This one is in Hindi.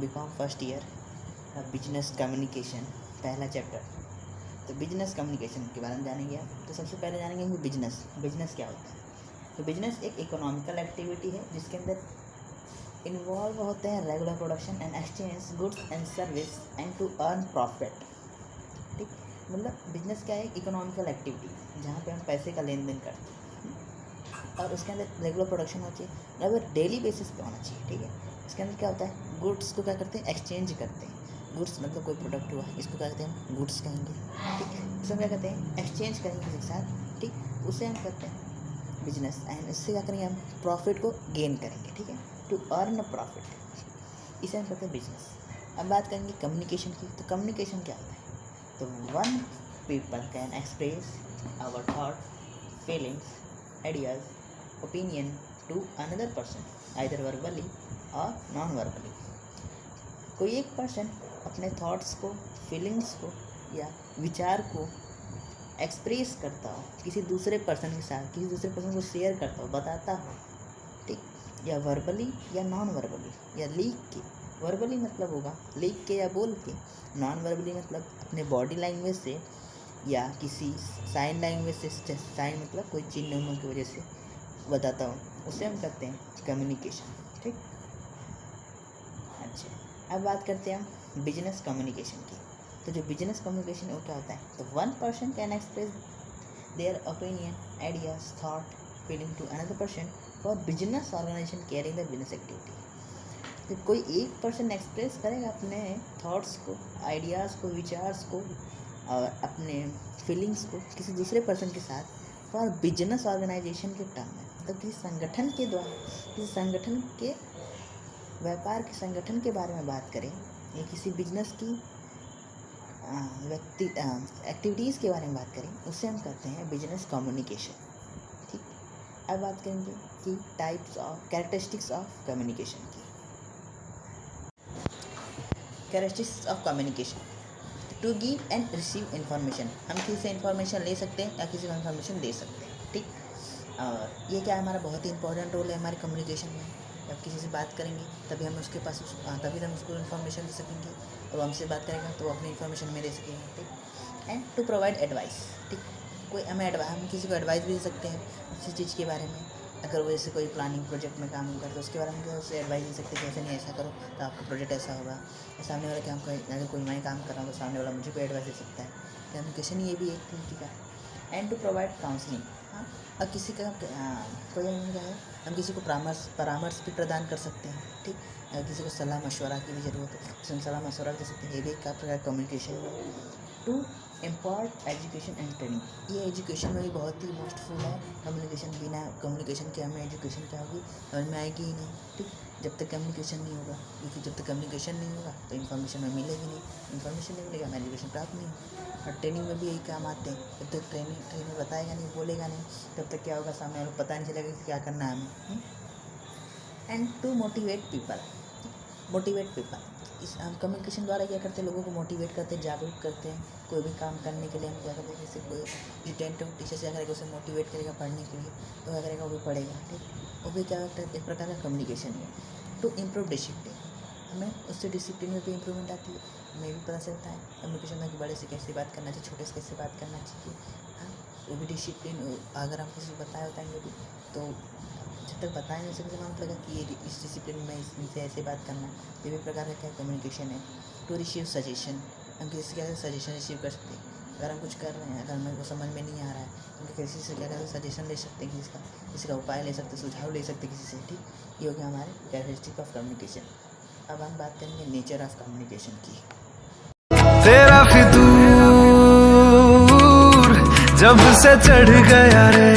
BCom first year business communication पहला चैप्टर। तो बिजनेस कम्युनिकेशन के बारे में जानेंगे आप। तो सबसे पहले जानेंगे कि बिजनेस क्या होता है। तो बिजनेस एक इकोनॉमिकल एक्टिविटी है जिसके अंदर इन्वॉल्व होते हैं regular production and exchange goods and service and to earn profit. ठीक, मतलब बिजनेस क्या है, इकोनॉमिकल एक्टिविटी जहाँ पे हम पैसे का लेन देन करते हैं और उसके अंदर रेगुलर प्रोडक्शन होना चाहिए, मतलब डेली बेसिस पे होना चाहिए। ठीक है, इसके अंदर क्या होता है, गुड्स को क्या करते हैं, एक्सचेंज करते हैं। गुड्स मतलब कोई प्रोडक्ट हुआ, इसको क्या कहते हैं, हम गुड्स कहेंगे। ठीक है, इसमें क्या कहते हैं, एक्सचेंज करेंगे किसी के साथ। ठीक, उसे हम करते हैं बिजनेस एंड इससे क्या करेंगे, हम प्रॉफिट को गेन करेंगे। ठीक है, टू अर्न अ प्रॉफिट, इसे हम कहते हैं बिजनेस। अब बात करेंगे कम्युनिकेशन की। तो कम्युनिकेशन क्या होता है, तो one people can express our thought, feelings, ideas, opinion to another person either verbally और नॉन वर्बली। कोई एक पर्सन अपने थॉट्स को, फीलिंग्स को या विचार को एक्सप्रेस करता हो किसी दूसरे पर्सन के साथ, किसी दूसरे पर्सन को शेयर करता हो, बताता हो। ठीक, या वर्बली या नॉन वर्बली या लिख के। वर्बली मतलब होगा लिख के या बोल के, नॉन वर्बली मतलब अपने बॉडी लैंग्वेज से या किसी साइन लैंग्वेज से। साइन मतलब कोई चिन्ह उन्हों की वजह से बताता हूँ, उसे हम कहते हैं कम्युनिकेशन। ठीक, अच्छा अब बात करते हैं हम बिजनेस कम्युनिकेशन की। तो जो बिजनेस कम्युनिकेशन है वो क्या होता है, तो one person can express their opinion, ideas, thought, feeling to another person for business organisation carrying the business activity. तो कोई एक पर्सन एक्सप्रेस करेगा अपने थॉट्स को, आइडियाज़ को, विचार्स को और अपने फीलिंग्स को किसी दूसरे पर्सन के साथ फॉर बिजनेस ऑर्गेनाइजेशन के टर्म में। तो किसी संगठन के द्वारा, किसी संगठन के व्यापार के संगठन के बारे में बात करें या किसी बिजनेस की एक्टिविटीज़ के बारे में बात करें, उससे हम कहते हैं बिजनेस कम्युनिकेशन। ठीक, अब बात करेंगे कि types of characteristics of communication की। Characteristics of communication, to give and receive information. हम किसी से इन्फॉर्मेशन ले सकते हैं या किसी को इन्फॉर्मेशन दे सकते हैं। ठीक, और ये क्या है, हमारा बहुत ही इंपॉर्टेंट रोल है हमारे कम्युनिकेशन में। जब किसी से बात करेंगे तभी हम उसके पास तभी हम उसको इन्फॉर्मेशन दे सकेंगे और वो हमसे बात करेगा तो वो अपनी इन्फॉर्मेशन में दे सकेंगे। ठीक, एंड टू प्रोवाइड एडवाइस। ठीक, कोई हम किसी को एडवाइस भी दे सकते हैं किसी चीज़ के बारे में। अगर वो जैसे कोई प्लानिंग प्रोजेक्ट में काम करता है तो उसके बारे में उससे एडवाइस दे सकते हैं कि ऐसा नहीं ऐसा करो तो आपका प्रोजेक्ट ऐसा होगा। सामने वाला काम अगर कोई मैं काम कर रहा हूँ तो सामने वाला मुझे कोई एडवाइस दे सकता है। कम्युनिकेशन ये भी एक तरीके का। And to provide counselling. हाँ, और किसी का कोई क्या है, हम किसी को परामर्श भी प्रदान कर सकते हैं। ठीक, किसी को सलाह मशवरा की भी ज़रूरत है, किसी को सलाह मशवरा दे सकते हैं, ये भी एक प्रकार कम्युनिकेशन है। To impart education and training, ये एजुकेशन में भी बहुत ही मोस्टफुल है। कम्युनिकेशन, बिना कम्युनिकेशन के हमें एजुकेशन क्या होगी समझ में आएगी ही नहीं। ठीक, जब तक कम्युनिकेशन नहीं होगा, क्योंकि जब तक कम्युनिकेशन नहीं होगा तो इन्फॉर्मेशन में मिलेगी नहीं, इन्फॉर्मेशन नहीं मिलेगा हमें एजुकेशन प्राप्त नहीं होगी। और ट्रेनिंग में भी यही काम आते हैं, जब तक ट्रेनिंग बताएगा नहीं, बोलेगा नहीं, तब तक क्या होगा, सामने वालों को पता नहीं चलेगा कि क्या करना है हमें। एंड टू मोटिवेट पीपल, इस हम कम्युनिकेशन द्वारा क्या करते हैं, लोगों को मोटिवेट करते हैं, जागरूक करते हैं। कोई भी काम करने के लिए हम क्या करते हैं, जैसे कोई स्टूडेंट हो, टीचर से क्या करेगा, उसे मोटिवेट करेगा पढ़ने के लिए, तो क्या करेगा, वो भी पढ़ेगा। ठीक, वो भी क्या करता है, एक प्रकार का कम्युनिकेशन है। टू इम्प्रूव डिसिप्लिन, हमें उससे डिसिप्लिन में भी इम्प्रूवमेंट आती है, हमें भी पता चलता है कम्युनिकेशन में कि बड़े से कैसे बात करना चाहिए, छोटे से कैसे बात करना चाहिए। हाँ, वो भी डिसिप्लिन, अगर हम किसी को बताएंगे भी तो जब तक बताए नहीं सकते मालूम पड़ेगा कि ये इस डिसिप्लिन में इनसे ऐसे बात करना, ये भी प्रकार का क्या कम्युनिकेशन है। टू रिसीव सजेशन, हम किसी का सजेशन रिसीव कर सकते हैं। अगर हम कुछ कर रहे हैं, अगर हमें को समझ में नहीं आ रहा है, तो किसी से क्या करते, सजेशन ले सकते हैं, किसी का उपाय ले सकते, सुझाव ले सकते किसी से। ठीक, ये हो गया हमारे कैरेक्टरिस्टिक ऑफ कम्युनिकेशन। अब हम बात करेंगे नेचर ऑफ कम्युनिकेशन की। तेरा फितूर जब से चढ़ गया रे